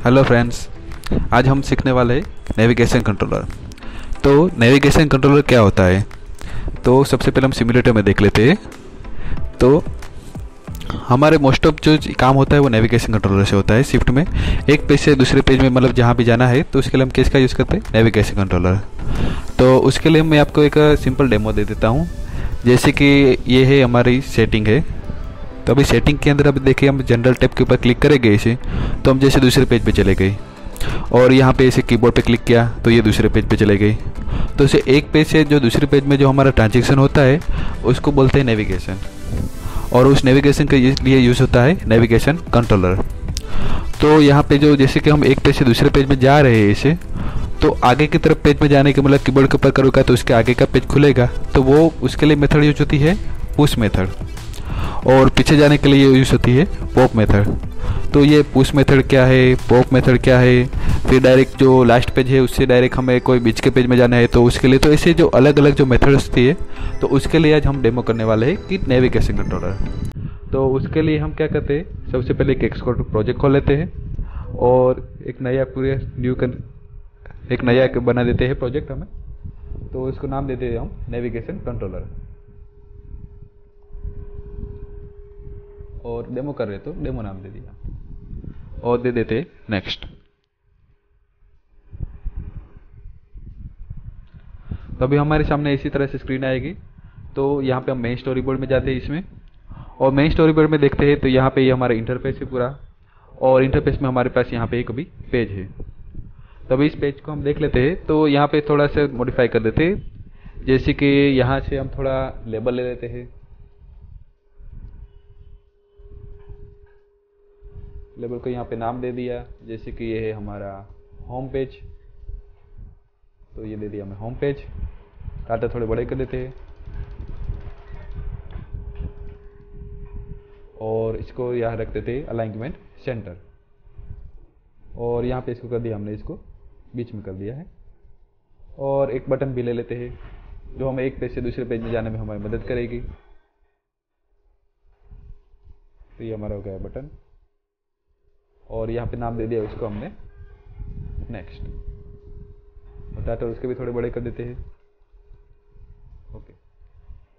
Hello friends, आज हम सीखने वाले हैं नेविगेशन कंट्रोलर। तो नेविगेशन कंट्रोलर क्या होता है, तो सबसे पहले हम सिमुलेटर में देख लेते हैं। तो हमारे मोस्ट ऑफ जो काम होता है वो नेविगेशन कंट्रोलर से होता है। शिफ्ट में एक पेज से दूसरे पेज में मतलब जहाँ भी जाना है तो उसके लिए हम किसका यूज़ करते हैं, नेविगेशन कंट्रोलर। तो उसके लिए मैं आपको एक सिंपल डेमो दे देता हूँ। जैसे कि ये है हमारी सेटिंग है। तो अभी सेटिंग के अंदर अभी देखिए हम जनरल टैब के ऊपर क्लिक करेंगे इसे, तो हम जैसे दूसरे पेज पे चले गए और यहाँ पे इसे कीबोर्ड पे क्लिक किया तो ये दूसरे पेज पे चले गए। तो इसे एक पेज से जो दूसरे पेज में जो हमारा ट्रांजेक्शन होता है उसको बोलते हैं नेविगेशन, और उस नेविगेशन के लिए यूज़ होता है नेविगेशन कंट्रोलर। तो यहाँ पे जो जैसे कि हम एक पेज से दूसरे पेज में जा रहे हैं इसे, तो आगे की तरफ पेज में जाने के मतलब कीबोर्ड के ऊपर करूँगा तो उसके आगे का पेज खुलेगा, तो वो उसके लिए मेथड यूज होती है पुश मेथड, और पीछे जाने के लिए यूज होती है पॉप मेथड। तो ये पुश मेथड क्या है, पॉप मेथड क्या है, फिर डायरेक्ट जो लास्ट पेज है उससे डायरेक्ट हमें कोई बीच के पेज में जाना है तो उसके लिए, तो ऐसे जो अलग अलग जो मेथड्स होती है तो उसके लिए आज हम डेमो करने वाले हैं कि नेविगेशन कंट्रोलर। तो उसके लिए हम क्या करते हैं, सबसे पहले एक एक्सपोर्ट प्रोजेक्ट खोल लेते हैं और एक नया बना देते हैं प्रोजेक्ट हमें। तो इसको नाम देते हैं हम नेविगेशन कंट्रोलर, और डेमो कर रहे तो डेमो नाम दे दिया और दे देते नेक्स्ट। तो अभी हमारे सामने इसी तरह से स्क्रीन आएगी। तो यहाँ पे हम मेन स्टोरी बोर्ड में जाते हैं इसमें, और मेन स्टोरी बोर्ड में देखते हैं तो यहाँ पे ये हमारा इंटरफेस है पूरा, और इंटरफेस में हमारे पास यहाँ पे एक भी पेज है। तो अभी इस पेज को हम देख लेते हैं। तो यहाँ पे थोड़ा सा मॉडिफाई कर देते हैं, जैसे कि यहाँ से हम थोड़ा लेबल ले लेते हैं। लेबल को यहाँ पे नाम दे दिया, जैसे कि ये है हमारा होम पेज, तो ये दे दिया हमें होम पेज। डाटा थोड़े बड़े कर देते हैं और इसको यहाँ रख देते हैं अलाइनमेंट सेंटर, और यहाँ पे इसको कर दिया हमने, इसको बीच में कर दिया है। और एक बटन भी ले लेते हैं जो हमें एक पेज से दूसरे पेज में जाने में हमारी मदद करेगी। तो ये हमारा हो गया बटन, और यहाँ पे नाम दे दिया उसको हमने नेक्स्ट, और डाटा उसके भी थोड़े बड़े कर देते हैं। ओके,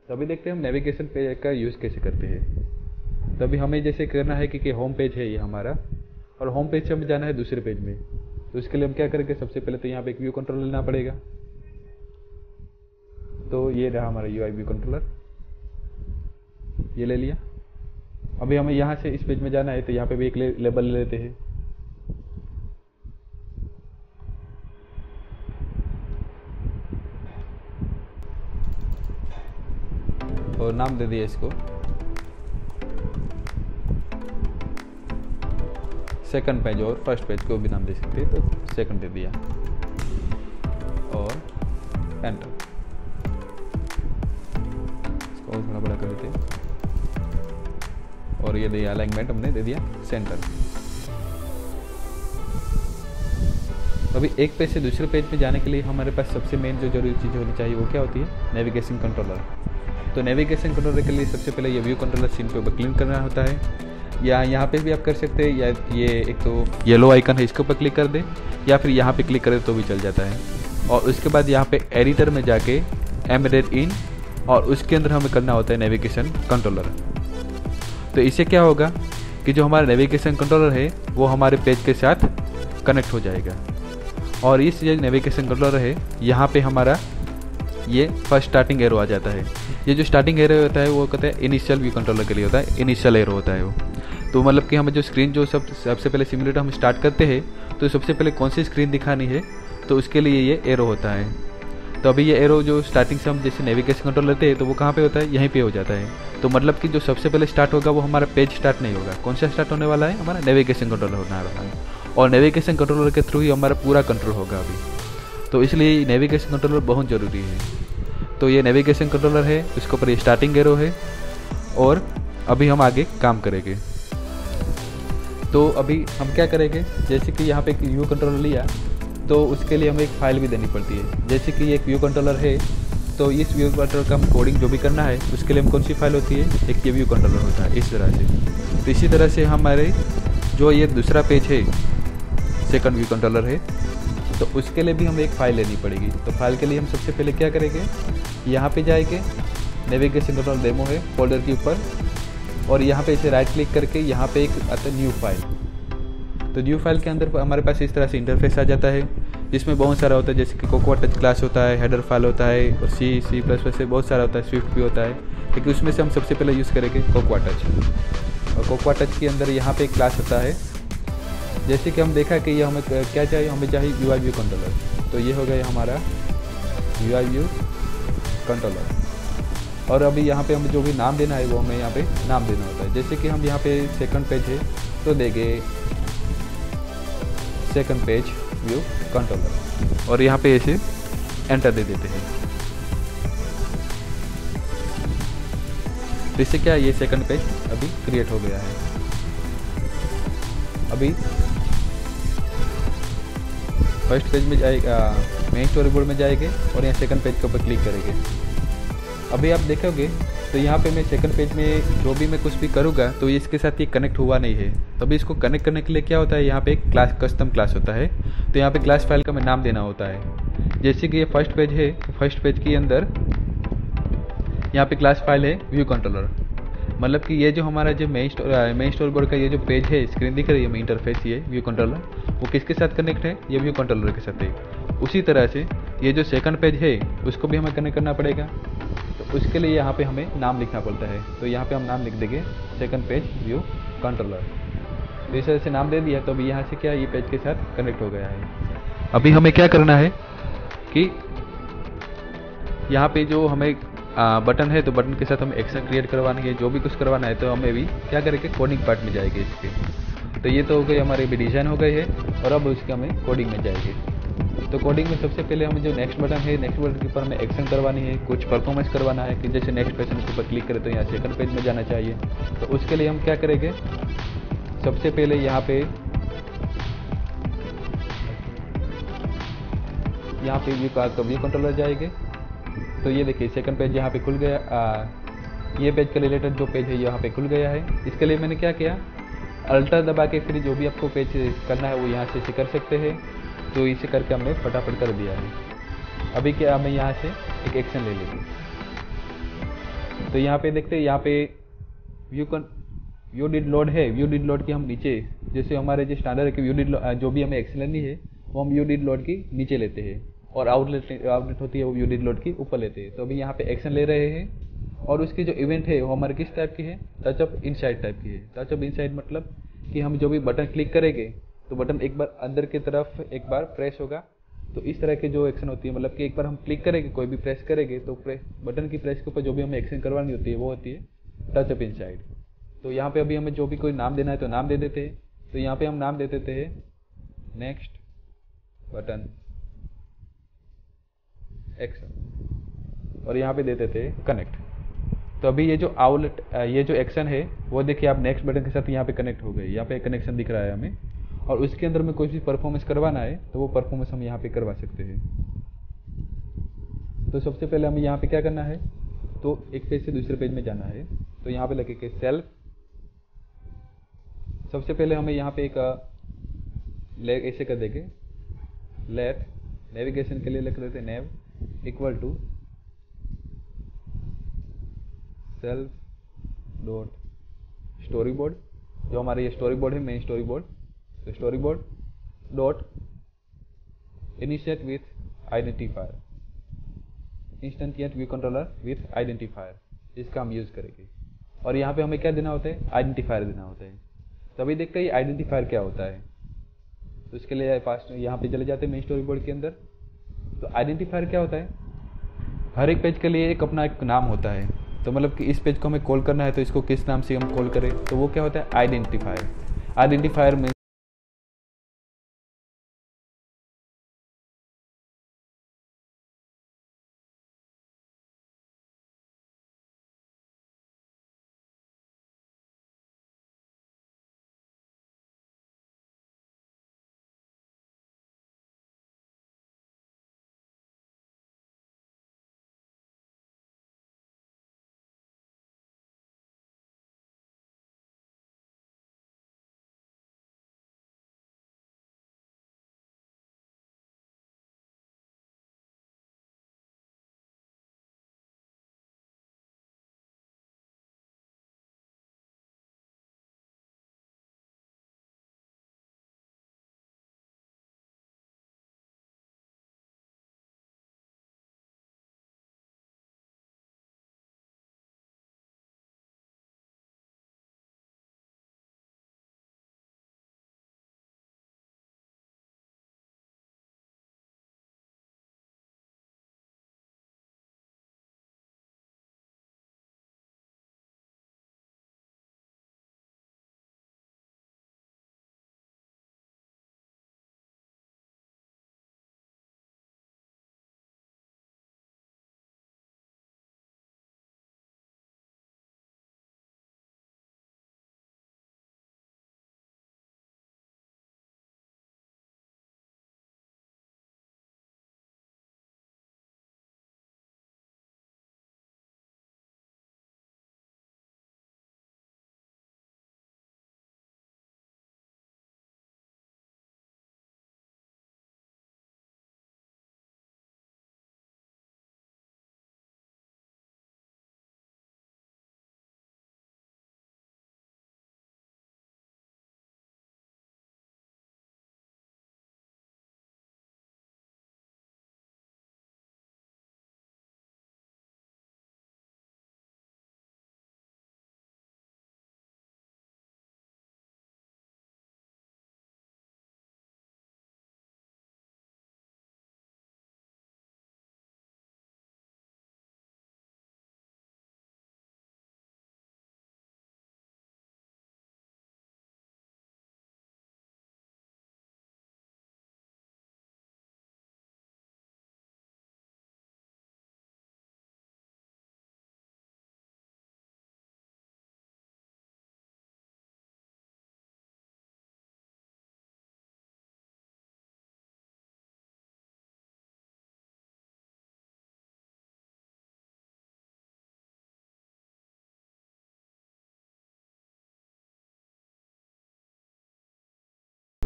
तो अभी देखते हैं हम नेविगेशन पेज का यूज़ कैसे करते हैं। तो अभी हमें जैसे करना है कि होम पेज है ये हमारा, और होम पेज से हमें जाना है दूसरे पेज में। तो इसके लिए हम क्या करेंगे, सबसे पहले तो यहाँ पे एक व्यू कंट्रोलर लेना पड़ेगा। तो ये रहा हमारा UI व्यू कंट्रोलर, ये ले लिया। अभी हमें यहाँ से इस पेज में जाना है तो यहाँ पे भी एक लेबल ले लेते हैं। और नाम दे दिया इसको सेकंड पेज, और फर्स्ट पेज को भी नाम दे सकते हैं, तो सेकंड दे दिया और एंटर। इसको और थोड़ा बड़ा कर देते हैं, और ये दिया अलाइनमेंट हमने दे दिया सेंटर। अभी एक पेज से दूसरे पेज में जाने के लिए हमारे पास सबसे मेन जो जरूरी चीज़ होनी चाहिए वो क्या होती है, नेविगेशन कंट्रोलर। तो नेविगेशन कंट्रोलर के लिए सबसे पहले ये व्यू कंट्रोलर सीन के ऊपर क्लिक करना होता है, या यहाँ पे भी आप कर सकते हैं, या ये एक तो येलो आइकन है इसके ऊपर क्लिक कर दें, या फिर यहाँ पे क्लिक करें तो भी चल जाता है। और उसके बाद यहाँ पे एडिटर में जाके एम्बेडेड इन, और उसके अंदर हमें करना होता है नेविगेशन कंट्रोलर। तो इससे क्या होगा कि जो हमारा नेविगेशन कंट्रोलर है वो हमारे पेज के साथ कनेक्ट हो जाएगा। और इस जो नेविगेशन कंट्रोलर है यहाँ पे हमारा ये फर्स्ट स्टार्टिंग एरो आ जाता है। ये जो स्टार्टिंग एरो होता है वो कहते हैं इनिशियल व्यू कंट्रोलर के लिए होता है, इनिशियल एरो होता है वो। तो मतलब कि हमें जो स्क्रीन जो सबसे पहले सिमुलेटर हम स्टार्ट करते हैं तो सबसे पहले कौन सी स्क्रीन दिखानी है, तो उसके लिए ये एरो होता है। तो अभी ये एरो जो स्टार्टिंग से हम जैसे नेविगेशन कंट्रोल लेते हैं तो वो कहाँ पे होता है, यहीं पे हो जाता है। तो मतलब कि जो सबसे पहले स्टार्ट होगा वो हमारा पेज स्टार्ट नहीं होगा, कौन सा स्टार्ट होने वाला है, हमारा नेविगेशन कंट्रोलर होने वाला है, और नेविगेशन कंट्रोलर के थ्रू ही हमारा पूरा कंट्रोल होगा अभी। तो इसलिए नेविगेशन कंट्रोलर बहुत ज़रूरी है। तो ये नेविगेशन कंट्रोलर है, इसके ऊपर ये स्टार्टिंग एरो है, और अभी हम आगे काम करेंगे। तो अभी हम क्या करेंगे, जैसे कि यहाँ पे एक व्यू कंट्रोलर लिया तो उसके लिए हमें एक फाइल भी देनी पड़ती है। जैसे कि एक व्यू कंट्रोलर है तो इस व्यू कंट्रोलर का हम कोडिंग जो भी करना है उसके लिए हम कौन सी फाइल होती है, एक ये व्यू कंट्रोलर होता है इस तरह से। तो इसी तरह से हमारे जो ये दूसरा पेज है सेकंड व्यू कंट्रोलर है, तो उसके लिए भी हमें एक फ़ाइल लेनी पड़ेगी। तो फाइल के लिए हम सबसे पहले क्या करेंगे, यहाँ पे जाएंगे, नेविगेशन कंट्रोल डेमो है फोल्डर के ऊपर, और यहाँ पे इसे राइट क्लिक करके यहाँ पे एक आता है न्यू फाइल। तो न्यू फाइल के अंदर हमारे पास इस तरह से इंटरफेस आ जाता है, जिसमें बहुत सारा होता है, जैसे कि कोकोआ टच क्लास होता है, हेडर फाइल होता है, और C++ से बहुत सारा होता है, स्विफ्ट भी होता है, लेकिन उसमें से हम सबसे पहले यूज़ करेंगे कोकोआ टच। और कोकोआ टच के अंदर यहाँ पे एक क्लास होता है, जैसे कि हम देखा कि ये हमें क्या चाहिए, हमें चाहिए UI व्यू कंट्रोलर। तो ये हो गया हमारा UI व्यू कंट्रोलर। और अभी यहाँ पे हमें जो भी नाम देना है वो हमें यहाँ पे नाम देना होता है। जैसे कि हम यहाँ पे सेकंड पेज है तो देंगे सेकंड पेज व्यू कंट्रोलर, और यहाँ पे ऐसे एंटर दे देते हैं। तो इससे क्या ये सेकंड पेज अभी क्रिएट हो गया है। अभी फर्स्ट पेज में जाएगा, मेन स्टोरी बोर्ड में जाएंगे और यहाँ सेकंड पेज के ऊपर क्लिक करेंगे। अभी आप देखोगे तो यहाँ पे मैं सेकंड पेज में जो भी मैं कुछ भी करूँगा तो इसके साथ ये कनेक्ट हुआ नहीं है। तभी इसको कनेक्ट करने के लिए क्या होता है, यहाँ पे एक क्लास कस्टम क्लास होता है, तो यहाँ पे क्लास फाइल का मैं नाम देना होता है। जैसे कि ये फर्स्ट पेज है, फर्स्ट पेज के अंदर यहाँ पे क्लास फाइल है व्यू कंट्रोलर, मतलब कि ये जो हमारा जो मेन स्टोरी बोर्ड का ये जो पेज है, स्क्रीन दिख रही है, इंटरफेस ये व्यू कंट्रोलर, वो किसके साथ कनेक्ट है, ये व्यू कंट्रोलर के साथ है। उसी तरह से ये जो सेकंड पेज है उसको भी हमें कनेक्ट करना पड़ेगा, तो उसके लिए यहाँ पे हमें नाम लिखना पड़ता है। तो यहाँ पे हम नाम लिख देंगे सेकंड पेज व्यू कंट्रोलर। तो इस तरह से नाम दे दिया, तो अभी यहाँ से क्या ये पेज के साथ कनेक्ट हो गया है। अभी हमें क्या करना है कि यहाँ पे जो हमें बटन है, तो बटन के साथ हमें एक्शन क्रिएट करवानी है, जो भी कुछ करवाना है, तो हमें भी क्या करेंगे, कोडिंग पार्ट में जाएंगे इसके। तो ये तो हो गई हमारी भी डिज़ाइन हो गई है, और अब उसके हमें कोडिंग में जाएंगे। तो कोडिंग में सबसे पहले हमें जो नेक्स्ट बटन है, नेक्स्ट बटन के ऊपर हमें एक्शन करवानी है, कुछ परफॉर्मेंस करवाना है, कि जैसे नेक्स्ट पेज के ऊपर क्लिक करें तो यहाँ सेकंड पेज में जाना चाहिए। तो उसके लिए हम क्या करेंगे, सबसे पहले यहाँ पे व्यू कंट्रोलर जाएंगे। तो ये देखिए सेकंड पेज यहाँ पे खुल गया। ये पेज के रिलेटेड जो पेज है यहाँ पे खुल गया है। इसके लिए मैंने क्या किया, अल्टर दबा के फिर जो भी आपको पेज करना है वो यहाँ से कर सकते हैं। तो इसे करके हमने फटाफट कर दिया है। अभी क्या हमें यहाँ से एक एक्शन ले लेंगे। तो यहाँ पे देखते हैं, यहाँ पे व्यू डिड लोड है, व्यू डिड लोड की हम नीचे, जैसे हमारे जो स्टैंडर्ड है कि व्यू डिड जो भी हमें एक्शन लेनी है वो हम व्यू डिड लोड की नीचे लेते हैं, और आउटलेट होती है वो व्यू डिड लोड की ऊपर लेते हैं। तो अभी यहाँ पे एक्शन ले रहे हैं, और उसकी जो इवेंट है वो हमारे किस टाइप की है, टचअप इनसाइड टाइप की है। टचअप इनसाइड मतलब कि हम जो भी बटन क्लिक करेंगे तो बटन एक बार अंदर की तरफ एक बार प्रेस होगा। तो इस तरह के जो एक्शन होती है, मतलब कि एक बार हम क्लिक करेंगे, कोई भी प्रेस करेंगे, तो बटन की प्रेस के ऊपर जो भी हमें एक्शन करवानी होती है वो होती है टचअप इनसाइड। तो यहाँ पे अभी हमें जो भी कोई नाम देना है तो नाम दे देते हैं। तो यहाँ पे हम नाम दे देते हैं नेक्स्ट बटन एक्शन, और यहाँ पे दे देते हैं कनेक्ट। तो अभी ये जो एक्शन है वो देखिए आप नेक्स्ट बटन के साथ यहाँ पे कनेक्ट हो गए, यहाँ पे कनेक्शन दिख रहा है हमें। और उसके अंदर में कोई भी परफॉर्मेंस करवाना है तो वो परफॉर्मेंस हम यहाँ पे करवा सकते हैं। तो सबसे पहले हमें यहाँ पे क्या करना है, तो एक पेज से दूसरे पेज में जाना है। तो यहाँ पे लगेगा सेल्फ। सबसे पहले हमें यहाँ पे एक ऐसे कर देंगे, लेट नेविगेशन के लिए लिख देते nav equal to self dot story board, जो हमारा ये स्टोरी बोर्ड है, मेन स्टोरी बोर्ड। तो story board dot initiate with identifier, instantiate view controller with identifier, इसका हम यूज़ करेंगे। और यहाँ पे हमें क्या देना होता है, आइडेंटिफायर देना होता है। तभी देखते हैं आइडेंटिफायर क्या होता है। तो इसके लिए फास्ट यहाँ पे चले जाते हैं मेन स्टोरी बोर्ड के अंदर। तो आइडेंटिफायर क्या होता है, हर एक पेज के लिए एक अपना एक नाम होता है। तो मतलब कि इस पेज को हमें कॉल करना है तो इसको किस नाम से हम कॉल करें, तो वो क्या होता है, आइडेंटिफायर। आइडेंटिफायर में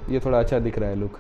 ये थोड़ा अच्छा दिख रहा है लुक।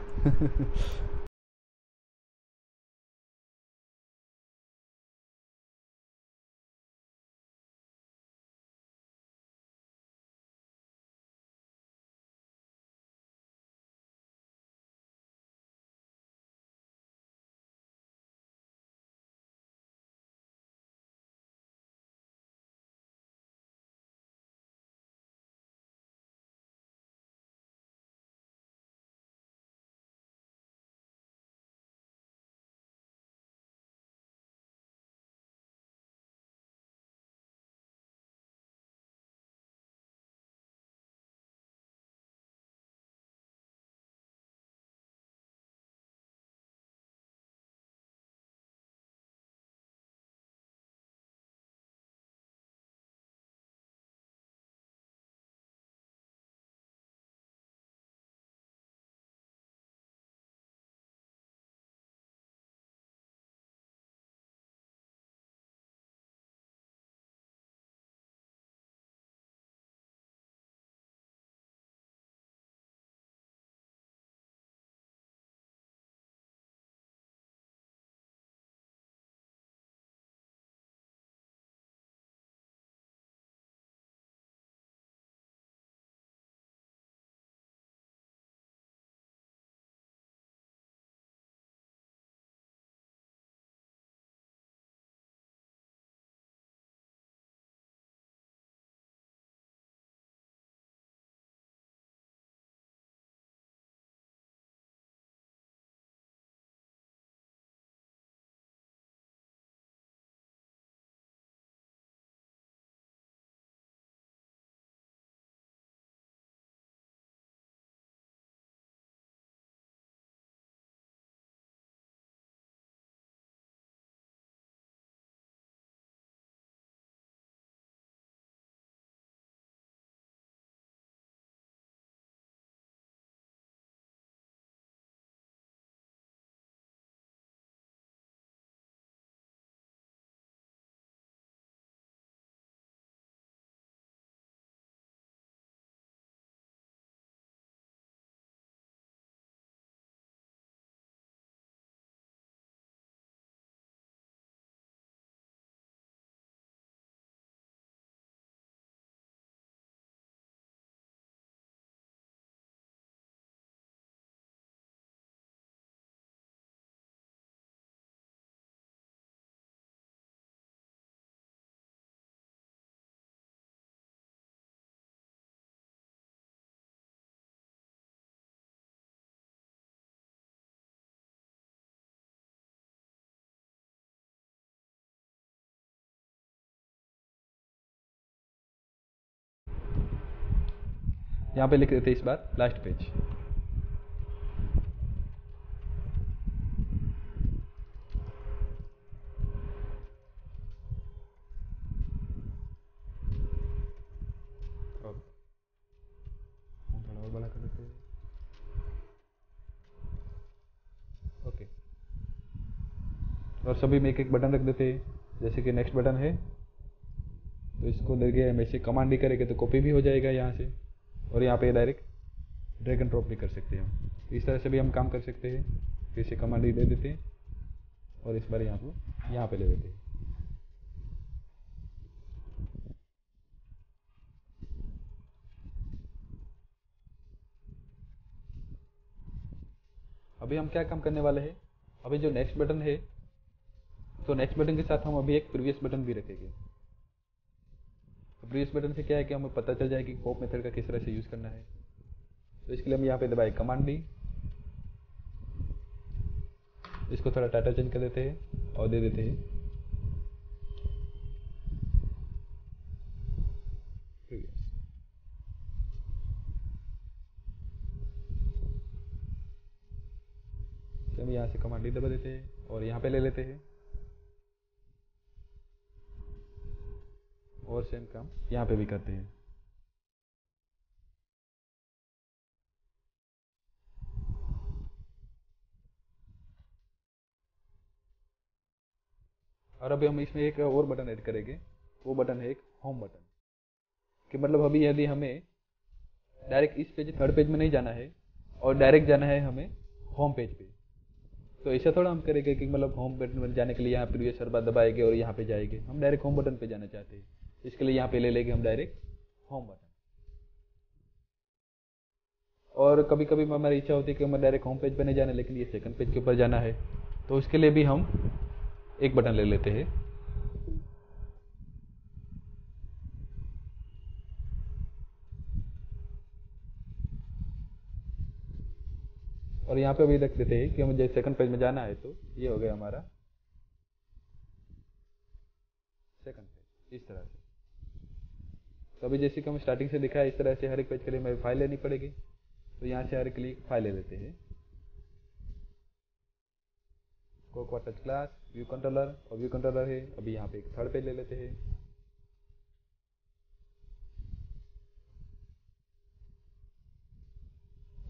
यहाँ पे लिख देते इस बार लास्ट पेज। थोड़ा और बड़ा कर देते हैं। ओके, और सभी में एक एक बटन रख देते हैं। जैसे कि नेक्स्ट बटन है तो इसको देंगे हम ऐसे, कमांड भी करेंगे तो कॉपी भी हो जाएगा यहाँ से, और यहाँ पे डायरेक्ट ड्रैग एंड ड्रॉप भी कर सकते हैं हम। इस तरह से भी हम काम कर सकते हैं। फिर से कमांड ही दे देते हैं और इस बार यहाँ पे ले लेते हैं। अभी हम क्या काम करने वाले हैं, अभी जो नेक्स्ट बटन है तो नेक्स्ट बटन के साथ हम अभी एक प्रीवियस बटन भी रखेंगे। तो प्रीवियस बटन से क्या है कि हमें पता चल जाएगा कि पॉप मेथड का किस तरह से यूज़ करना है। तो इसके लिए हम यहाँ पे दबाए कमांड डी, इसको थोड़ा टाइटल चेंज कर देते हैं और दे देते हैं प्रीवियस। हम यहाँ से कमांड डी दबा देते हैं और यहाँ पे ले लेते हैं, और सेम काम यहाँ पे भी करते हैं। और अभी हम इसमें एक और बटन ऐड करेंगे। वो बटन है एक होम बटन, कि मतलब अभी यदि हमें डायरेक्ट इस पेज थर्ड पेज में नहीं जाना है और डायरेक्ट जाना है हमें होम पेज पे। तो ऐसा थोड़ा हम करेंगे कि मतलब होम बटन पर जाने के लिए यहाँ प्रीवियस सर्वर दबाएंगे और यहाँ पे जाएंगे। हम डायरेक्ट होम बटन पे जाना चाहते हैं, इसके लिए यहाँ पे ले लेंगे हम डायरेक्ट होम बटन। और कभी कभी हमारी इच्छा होती है कि हमें डायरेक्ट होम पेज पर नहीं जाना, लेकिन ये सेकंड पेज के ऊपर जाना है, तो उसके लिए भी हम एक बटन ले लेते हैं। और यहाँ पे अभी रख देते हैं कि हमें जैसे सेकंड पेज में जाना है, तो ये हो गया हमारा सेकंड पेज इस तरह से। तो अभी जैसे कि हम स्टार्टिंग से दिखा है, इस तरह से हर एक पेज के लिए हमें फाइल लेनी पड़ेगी। तो यहाँ से हर एक के लिए फाइल ले लेते हैं। Cocoa touch class, view controller, और व्यू कंट्रोलर है। अभी यहाँ पे एक थर्ड पेज ले लेते हैं।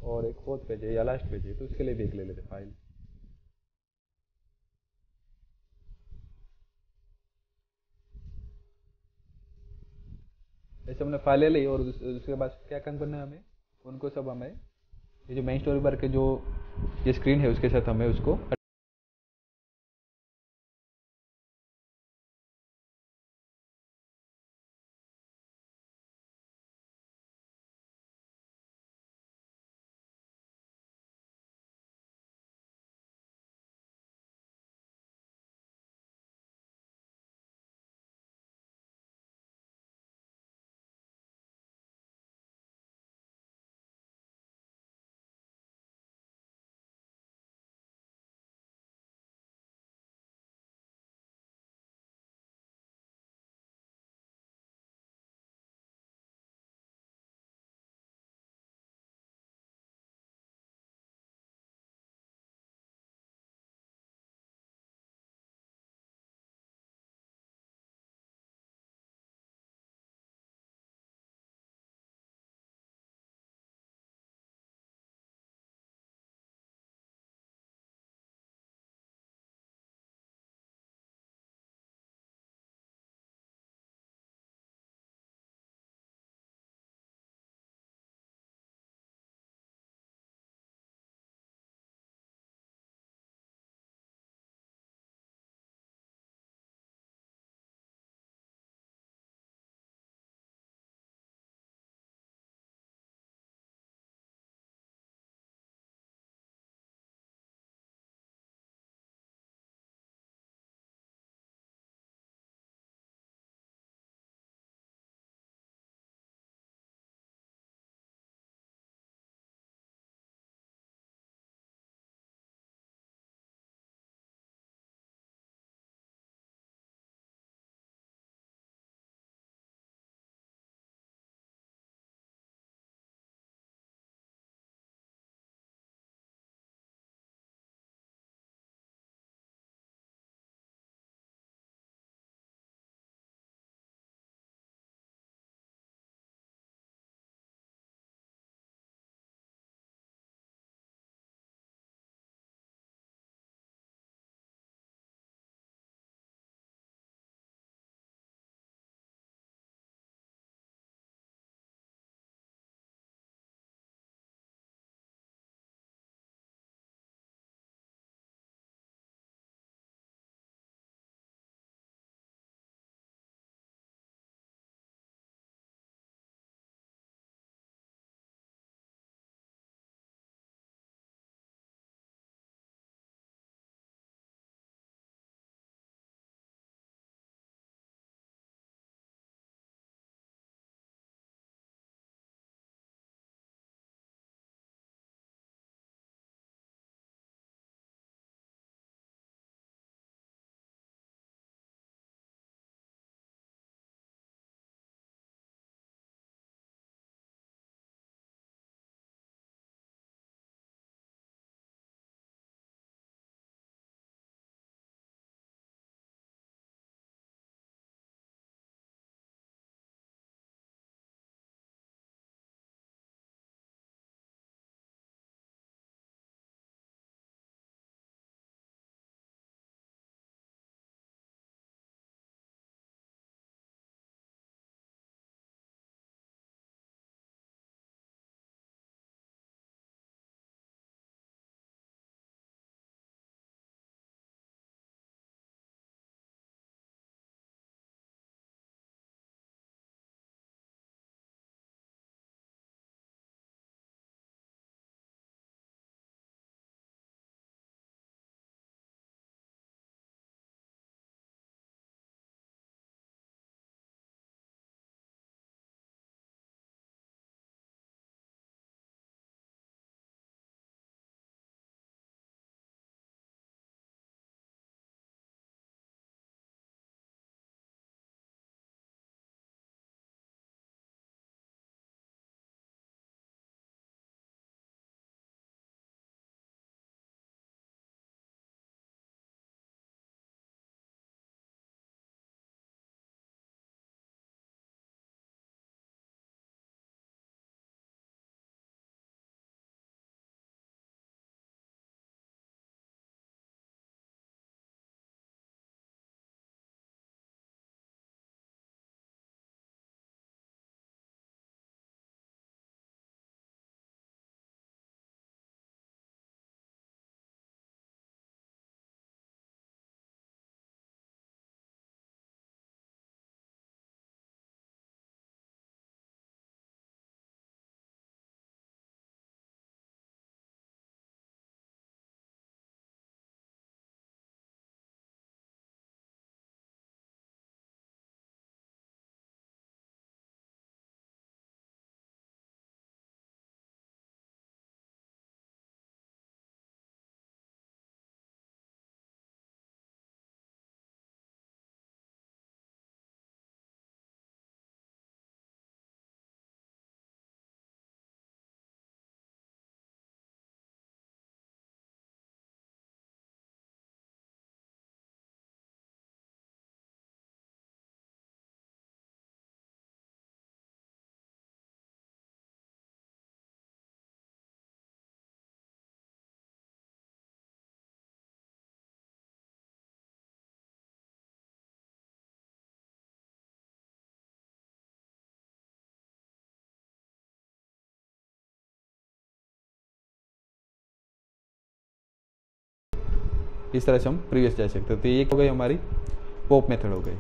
और एक फोर्थ पेज है या लास्ट पेज है, तो उसके लिए भी एक ले लेते फाइल। ऐसे हमने फाइल ले ली, और उसके बाद क्या काम करना है हमें, उनको सब हमें ये जो मेन स्टोरी बार के जो ये स्क्रीन है उसके साथ हमें उसको इस तरह से हम प्रीवियस जा सकते हैं। तो ये हो गई हमारी पॉप मेथड हो गई।